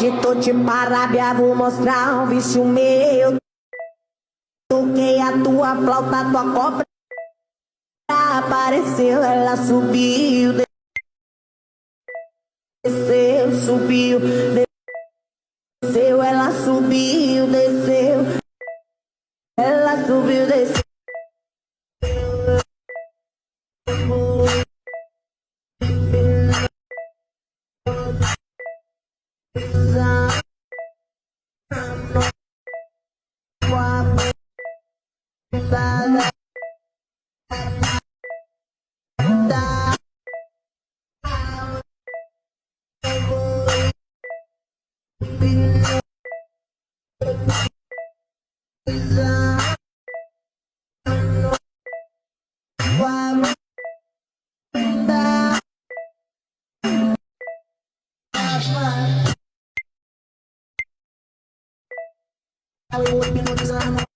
Hoje tô de parábia, vou mostrar um vício meu. Toquei a tua flauta, tua cobra apareceu, ela subiu, desceu, subiu, desceu, ela subiu, desceu, ela subiu, desceu. I